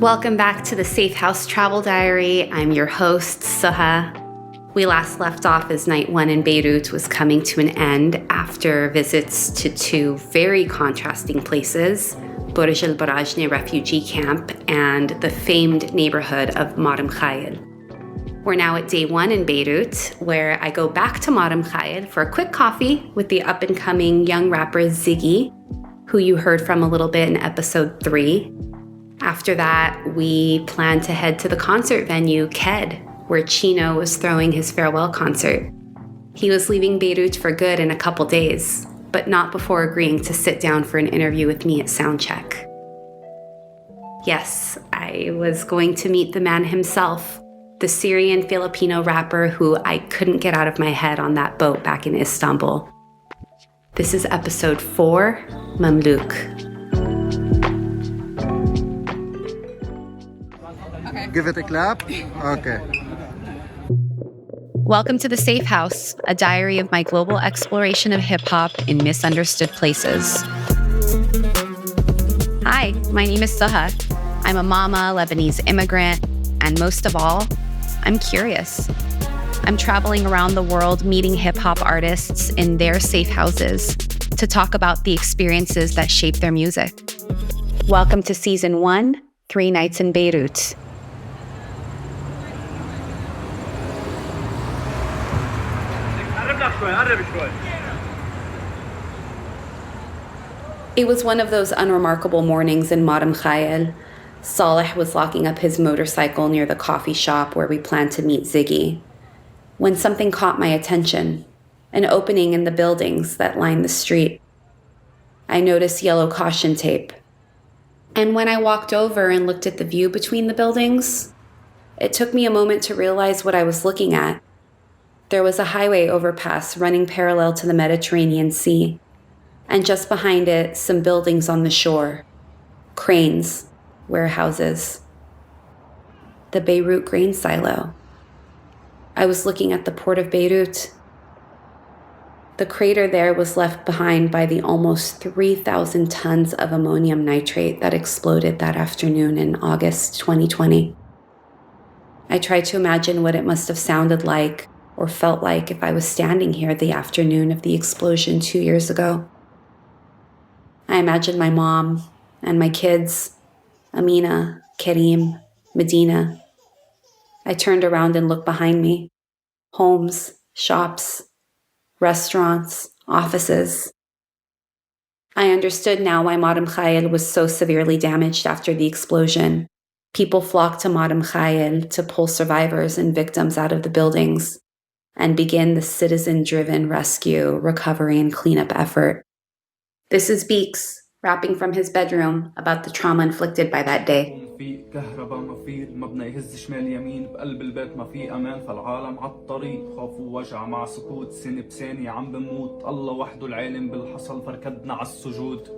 Welcome back to the Safe House Travel Diary. I'm your host, Suha. We last left off as night one in Beirut was coming to an end after visits to two very contrasting places, Burj al-Barajne refugee camp and the famed neighborhood of Mikhael. We're now at day one in Beirut, where I go back to Mikhael for a quick coffee with the up-and-coming young rapper Ziggy, who you heard from a little bit in episode 3. After that, we plan to head to the concert venue, Ked, where Chino was throwing his farewell concert. He was leaving Beirut for good in a couple days, but not before agreeing to sit down for an interview with me at soundcheck. Yes, I was going to meet the man himself, the Syrian Filipino rapper who I couldn't get out of my head on that boat back in Istanbul. This is episode 4, MAMLUK. Give it a clap. Okay. Welcome to the Safe House, a diary of my global exploration of hip-hop in misunderstood places. Hi, my name is Suha. I'm a mama, Lebanese immigrant, and most of all, I'm curious. I'm traveling around the world meeting hip-hop artists in their safe houses to talk about the experiences that shape their music. Welcome to Season 1, 3 Nights in Beirut. It was one of those unremarkable mornings in Mikhael. Saleh was locking up his motorcycle near the coffee shop where we planned to meet Ziggy, when something caught my attention, an opening in the buildings that line the street. I noticed yellow caution tape. And when I walked over and looked at the view between the buildings, it took me a moment to realize what I was looking at. There was a highway overpass running parallel to the Mediterranean Sea, and just behind it, some buildings on the shore. Cranes, warehouses. The Beirut grain silo. I was looking at the port of Beirut. The crater there was left behind by the almost 3,000 tons of ammonium nitrate that exploded that afternoon in August 2020. I tried to imagine what it must have sounded like or felt like if I was standing here the afternoon of the explosion 2 years ago. I imagined my mom and my kids, Amina, Karim, Medina. I turned around and looked behind me. Homes, shops, restaurants, offices. I understood now why Mikhael was so severely damaged after the explosion. People flocked to Mikhael to pull survivors and victims out of the buildings and begin the citizen-driven rescue, recovery, and cleanup effort. This is Beeks, rapping from his bedroom about the trauma inflicted by that day. كهرباء ما في المبنى يهز شمال يمين بقلب البيت ما في امان فالعالم عالطريق خافوا وجع مع سكوت سنة بسنة عم بموت الله وحده العالم بالحصل فركدنا عالسجود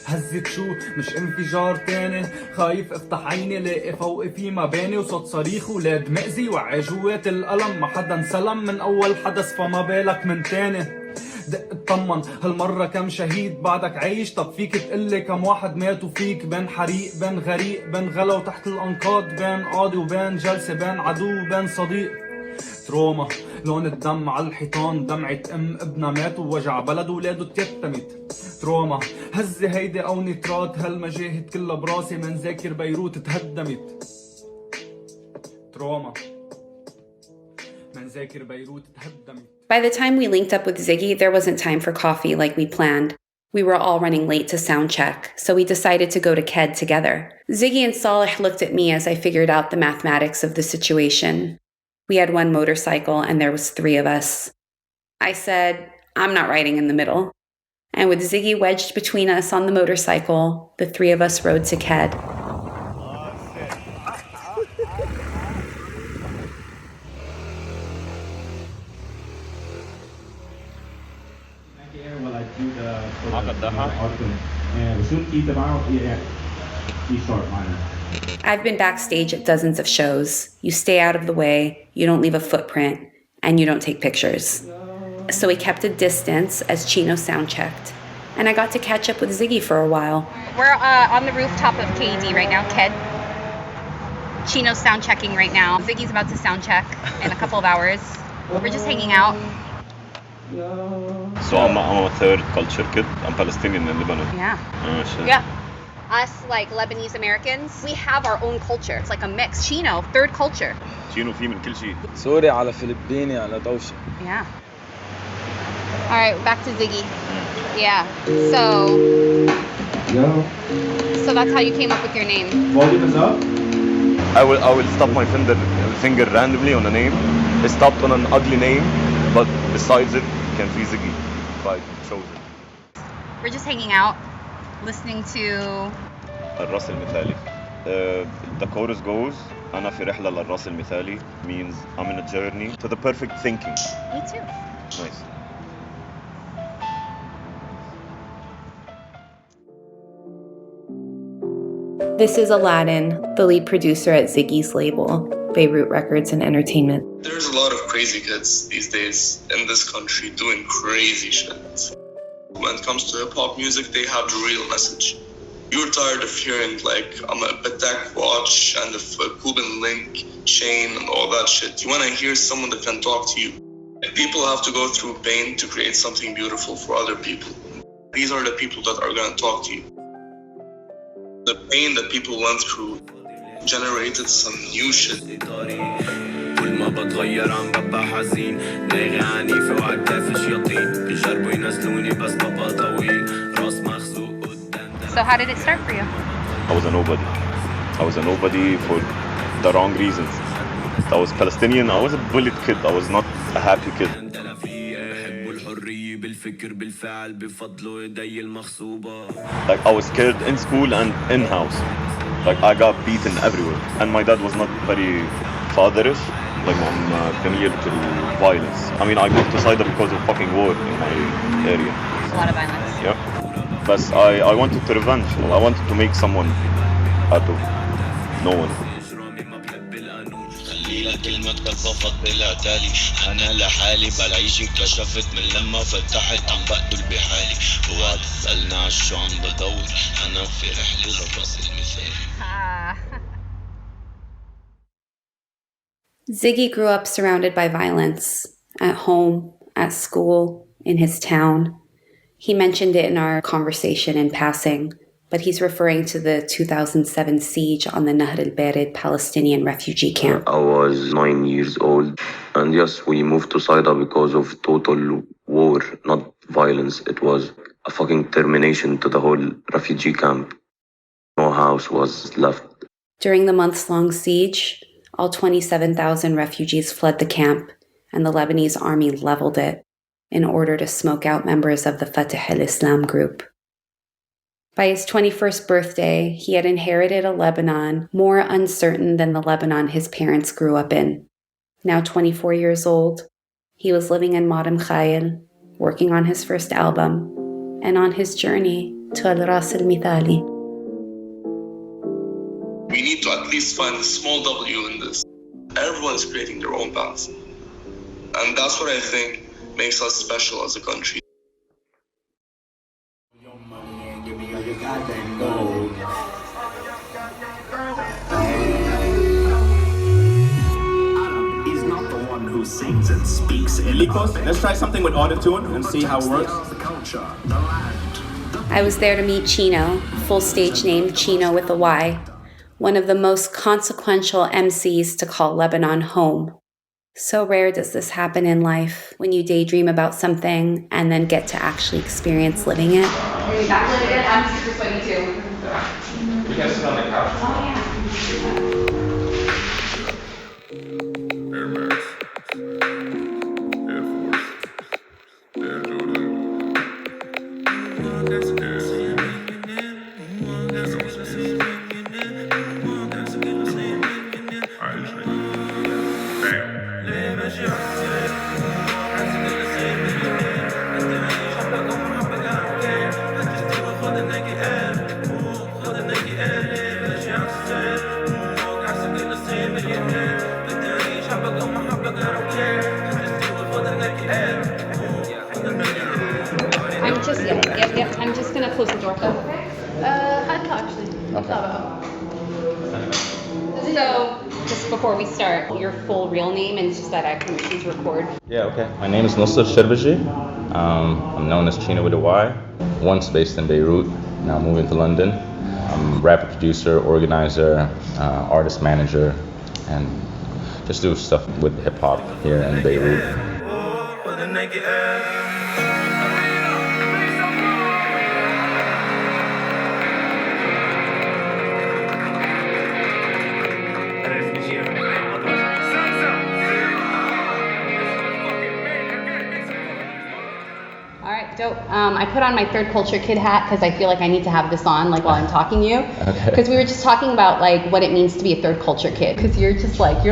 هزت شو مش انفجار تاني خايف افتح عيني لاقي فوقي في مباني وصوت صريخ ولاد مأذي وعي جوات الألم ما حدا انسلم من أول حدث فما بالك من تاني دق اطمن هالمرة كم شهيد بعدك عايش طب فيك تقلي كم واحد ماتوا فيك بين حريق بين غريق بين غلا وتحت الأنقاض بين قاضي وبين جلسة بين عدو وبين صديق تروما لون الدم على الحيطان دمعة ابنها مات ووجع بلد ولاده تيتمت تروما هزة هيدي أو نترات هالمجاهد كلها براسي من ذاكر بيروت تهدمت تروما من ذاكر بيروت تهدمت. By the time we linked up with Ziggy, there wasn't time for coffee like we planned. We were all running late to soundcheck, so we decided to go to Ked together. Ziggy and Saleh looked at me as I figured out the mathematics of the situation. We had one motorcycle and there was 3 of us. I said, I'm not riding in the middle. And with Ziggy wedged between us on the motorcycle, the 3 of us rode to Ked. I've been backstage at dozens of shows. You stay out of the way, you don't leave a footprint, and you don't take pictures. So we kept a distance as Chino soundchecked, and I got to catch up with Ziggy for a while. We're on the rooftop of KD right now, Ked. Chino's sound checking right now. Ziggy's about to sound check in a couple of hours. We're just hanging out. So I'm a third culture kid. I'm Palestinian in Lebanon. Yeah. Oh, shit. Yeah. Us, like Lebanese Americans, we have our own culture. It's like a mix. Chino, third culture. Chino في من كل شيء. سوري على فلبيني على دوشة. Yeah. All right, back to Ziggy. Yeah. So that's how you came up with your name. Volume is up. I will stop my finger randomly on a name. I stopped on an ugly name, but besides it, can be Ziggy. I chose it. We're just hanging out, listening to... الراس المثالي. The chorus goes أنا في رحلة للراس المثالي means I'm in a journey to the perfect thinking. Me too. Nice. This is Aladin, the lead producer at Ziggy's label, Beirut Records and Entertainment. There's a lot of crazy kids these days in this country doing crazy shit. When it comes to hip-hop music, they have the real message. You're tired of hearing like I'm a Patek watch and a Cuban link chain and all that shit. You want to hear someone that can talk to you. People have to go through pain to create something beautiful for other people. These are the people that are going to talk to you. The pain that people went through generated some new shit. كل ما بتغير عم ببقى حزين دماغي عنيفة وعالكافي شياطين بيجربوا ينزلوني بس ببقى طويل راس مخزوق قدام. So how did it start for you? I was a nobody. I was a nobody for the wrong reasons. I was Palestinian. I was a bullied kid. I was not a happy kid. Like I was scared in school and in house. Like I got beaten everywhere. And my dad was not very fatherish. Like بميل to violence. I mean I moved to Syria because of fucking war in my area. A lot of violence. Yeah. But I wanted to revenge. I wanted to make someone out of no one. خليلك كلمة كفافت بالعتالي أنا لحالي بعيش اكتشفت من لما فتحت عم بقتل بحالي وقعد تسألني عشو عم بدور أنا في رحلة للراس المثالي. Ziggy grew up surrounded by violence, at home, at school, in his town. He mentioned it in our conversation in passing, but he's referring to the 2007 siege on the Nahr al-Barid Palestinian refugee camp. I was 9 years old, and yes, we moved to Syria because of total war, not violence. It was a fucking termination to the whole refugee camp. No house was left. During the months-long siege, all 27,000 refugees fled the camp, and the Lebanese army leveled it in order to smoke out members of the Fatah al-Islam group. By his 21st birthday, he had inherited a Lebanon more uncertain than the Lebanon his parents grew up in. Now 24 years old, he was living in Mikhael, working on his first album, and on his journey to Al-Ras al-Mithali. We need to at least find a small W in this. Everyone's creating their own path. And that's what I think makes us special as a country. He's not the one who sings and speaks. Let's try something with autotune and see how it works. I was there to meet Chino, full stage name Chino with a Y, one of the most consequential MCs to call Lebanon home. So rare does this happen in life, when you daydream about something and then get to actually experience living it. Are you backlit again? I'm super sweaty too. You guys sit on the couch. Oh yeah. Air Max, Air Force, Air Jordan. I'm just gonna close the door. Okay. Actually. Okay. So, just before we start, your full real name and just that I can choose record. Yeah, okay. My name is Nusrat Sherbajee. I'm known as Chino with a Y. Once based in Beirut, now moving to London. I'm a rapper, producer, organizer, artist manager, and just do stuff with hip hop here in Beirut. Dope. I put on my third culture kid hat because I feel like I need to have this on while I'm talking to you. Because we were just talking about like what it means to be a third culture kid. Because you're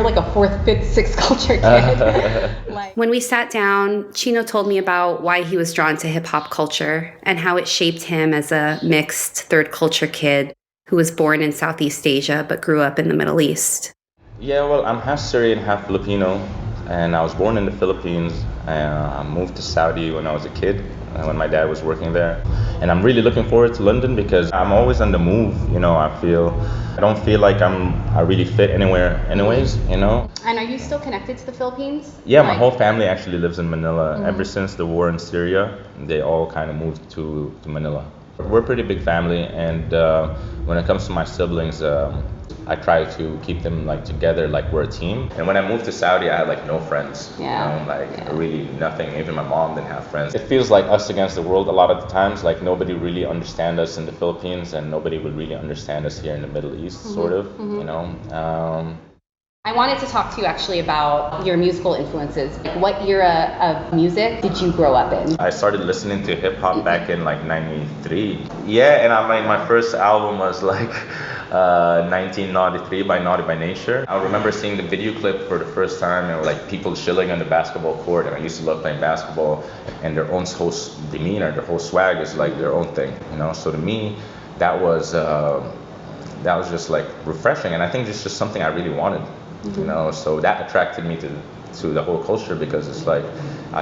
like a fourth, fifth, sixth culture kid. When we sat down, Chino told me about why he was drawn to hip hop culture and how it shaped him as a mixed third culture kid who was born in Southeast Asia but grew up in the Middle East. Yeah, well, I'm half Syrian, half Filipino, and I was born in the Philippines. I moved to Saudi when I was a kid, when my dad was working there. And I'm really looking forward to London because I'm always on the move, I don't feel like I really fit anywhere anyways, And are you still connected to the Philippines? Yeah, my whole family actually lives in Manila. Mm-hmm. Ever since the war in Syria, they all kind of moved to Manila. We're a pretty big family, and when it comes to my siblings, I try to keep them together, like we're a team. And when I moved to Saudi, I had no friends. Really nothing. Even my mom didn't have friends. It feels like us against the world a lot of the times. Nobody really understands us in the Philippines, and nobody would really understand us here in the Middle East, sort of. I wanted to talk to you actually about your musical influences. What era of music did you grow up in? I started listening to hip hop back in '93. Yeah, and my first album was 1993 by Naughty by Nature. I remember seeing the video clip for the first time, and people chilling on the basketball court. And I used to love playing basketball, and their own whole demeanor, their whole swag is their own thing, So to me, that was just refreshing, and I think it's just something I really wanted. So that attracted me to the whole culture because it's I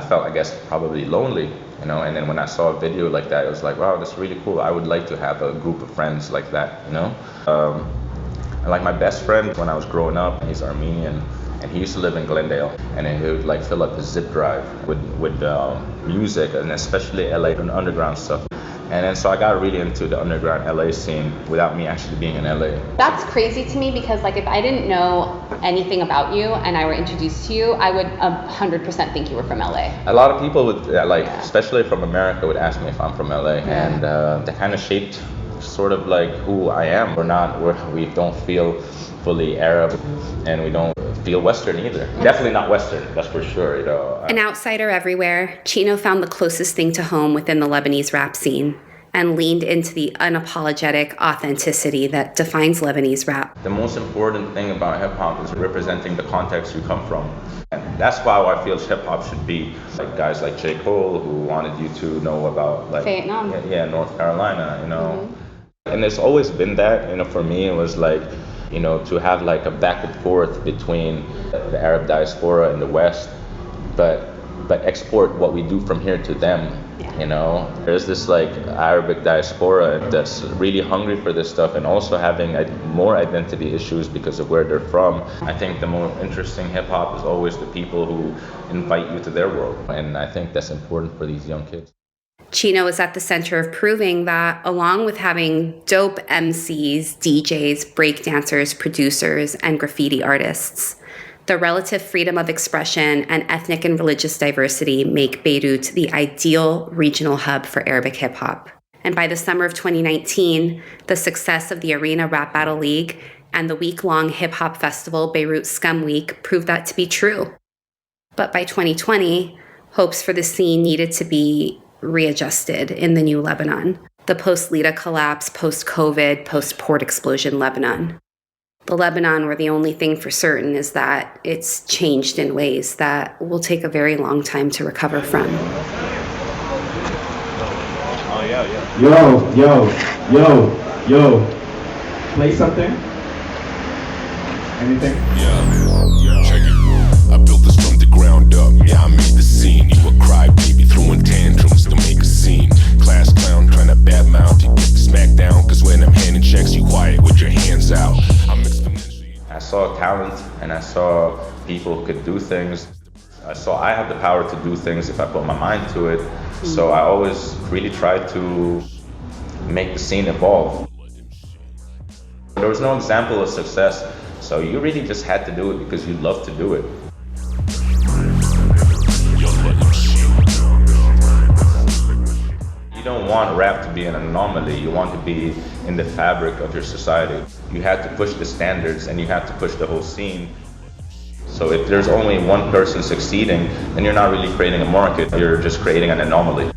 felt, I guess, probably lonely, and then when I saw a video like that, it was wow, that's really cool. I would like to have a group of friends like that, And my best friend when I was growing up, he's Armenian, and he used to live in Glendale, and he would fill up his zip drive with music, and especially LA and underground stuff. And then so I got really into the underground LA scene without me actually being in LA. That's crazy to me because if I didn't know anything about you and I were introduced to you, I would 100% think you were from LA. A lot of people would especially from America, would ask me if I'm from LA, and that kind of shaped sort of who I am. We don't feel fully Arab, and we don't feel Western either. Definitely not Western, that's for sure. An outsider everywhere, Chino found the closest thing to home within the Lebanese rap scene and leaned into the unapologetic authenticity that defines Lebanese rap. The most important thing about hip hop is representing the context you come from. And that's why I feel hip hop should be guys like J. Cole, who wanted you to know about Vietnam. North Carolina, Mm-hmm. And there's always been that, for me it was to have a back and forth between the Arab diaspora and the West, but export what we do from here to them. There's this Arabic diaspora that's really hungry for this stuff, and also having more identity issues because of where they're from. I think the more interesting hip hop is always the people who invite you to their world, and I think that's important for these young kids. Chino is at the center of proving that along with having dope MCs, DJs, breakdancers, producers, and graffiti artists, the relative freedom of expression and ethnic and religious diversity make Beirut the ideal regional hub for Arabic hip-hop. And by the summer of 2019, the success of the Arena Rap Battle League and the week-long hip-hop festival Beirut Scum Week proved that to be true. But by 2020, hopes for the scene needed to be readjusted in the new Lebanon, the post-Lida collapse, post-COVID, post-port explosion Lebanon. The Lebanon where the only thing for certain is that it's changed in ways that will take a very long time to recover from. Oh, yeah. Yo. Play something? Anything? Yeah, check it. I built this from the ground up. Yeah, I made the scene. You a cry baby throwing tantrums to make a scene. Class clown trying to badmouth. You get the smack down. Cause when I'm handing checks, you quiet with your hands out. I'm exponentially. I saw talent and I saw people who could do things. I saw I have the power to do things if I put my mind to it. So I always really tried to make the scene evolve. There was no example of success, so you really just had to do it because you love to do it. You don't want rap to be an anomaly, you want to be in the fabric of your society. You had to push the standards and you had to push the whole scene. So if there's only one person succeeding, then you're not really creating a market, you're just creating an anomaly.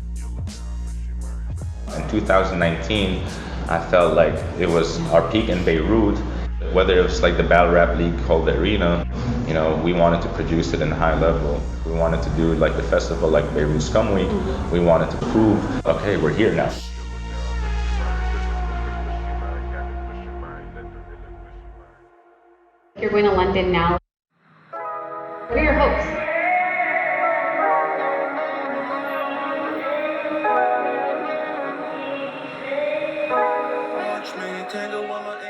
In 2019, I felt like it was our peak in Beirut. Whether it was like the battle rap league called the Arena, you know, we wanted to produce it in a high level. We wanted to do like the festival like Beirut Scum Week. We wanted to prove, okay, we're here now. You're going to London now. What are your hopes?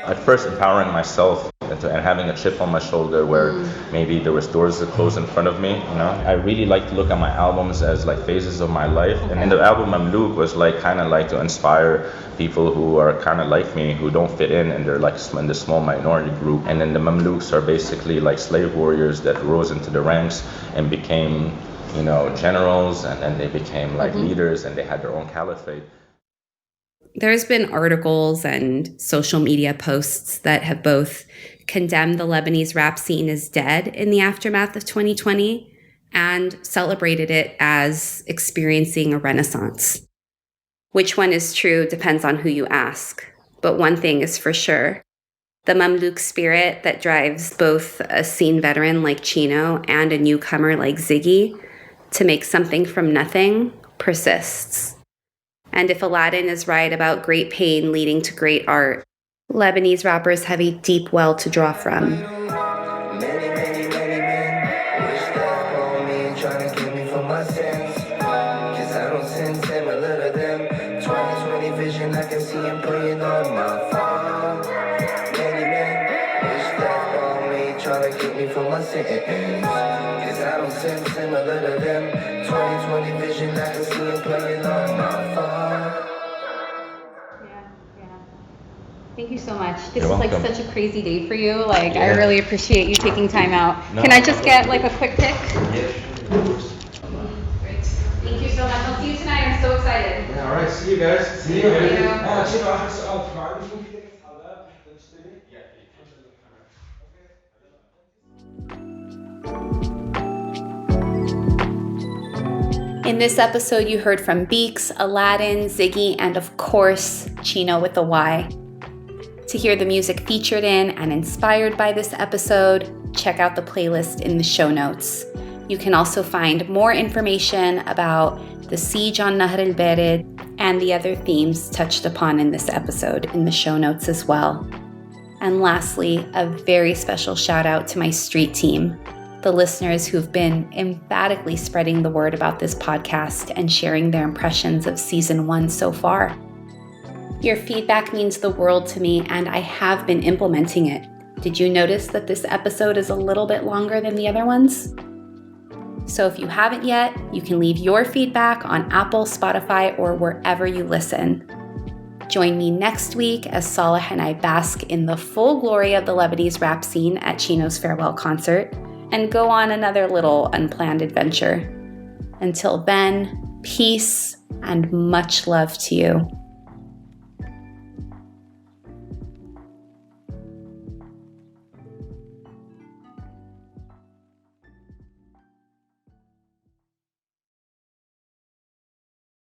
At first, empowering myself and having a chip on my shoulder where maybe there was doors that closed in front of me, you know. I really like to look at my albums as like phases of my life. Okay. And the album MAMLUK was like kind of like to inspire people who are kind of like me, who don't fit in and they're like in the small minority group. And then the MAMLUKs are basically like slave warriors that rose into the ranks and became, you know, generals, and then they became like leaders and they had their own caliphate. There's been articles and social media posts that have both condemned the Lebanese rap scene as dead in the aftermath of 2020 and celebrated it as experiencing a renaissance. Which one is true depends on who you ask. But one thing is for sure. The MAMLUK spirit that drives both a scene veteran like Chino and a newcomer like Ziggy to make something from nothing persists. And if Aladin is right about great pain leading to great art, Lebanese rappers have a deep well to draw from. Many men wish that on me, trying to kill me for my sins. Cause I don't sin similar to them. 2020 vision, I can see him praying on my phone. Many men wish that on me, trying to kill me for my sins. Cause I don't sin similar to them. 2020 vision, I can see him playing on my phone. Thank you so much. This You're is like welcome. such a crazy day for you. Like, I really appreciate you taking time out. No. Can I just get like a quick pic? Yeah. Great. Thank you so much. I'll see you tonight. I'm so excited. Yeah, all right, see you guys. See you. In this episode, you heard from Beaks, Aladin, Ziggy, and of course, Chino with the Y. To hear the music featured in and inspired by this episode, check out the playlist in the show notes. You can also find more information about the siege on Nahr al-Barid and the other themes touched upon in this episode in the show notes as well. And lastly, a very special shout out to my street team, the listeners who've been emphatically spreading the word about this podcast and sharing their impressions of season 1 so far. Your feedback means the world to me, and I have been implementing it. Did you notice that this episode is a little bit longer than the other ones? So if you haven't yet, you can leave your feedback on Apple, Spotify, or wherever you listen. Join me next week as Saleh and I bask in the full glory of the Lebanese rap scene at Chino's farewell concert and go on another little unplanned adventure. Until then, peace and much love to you.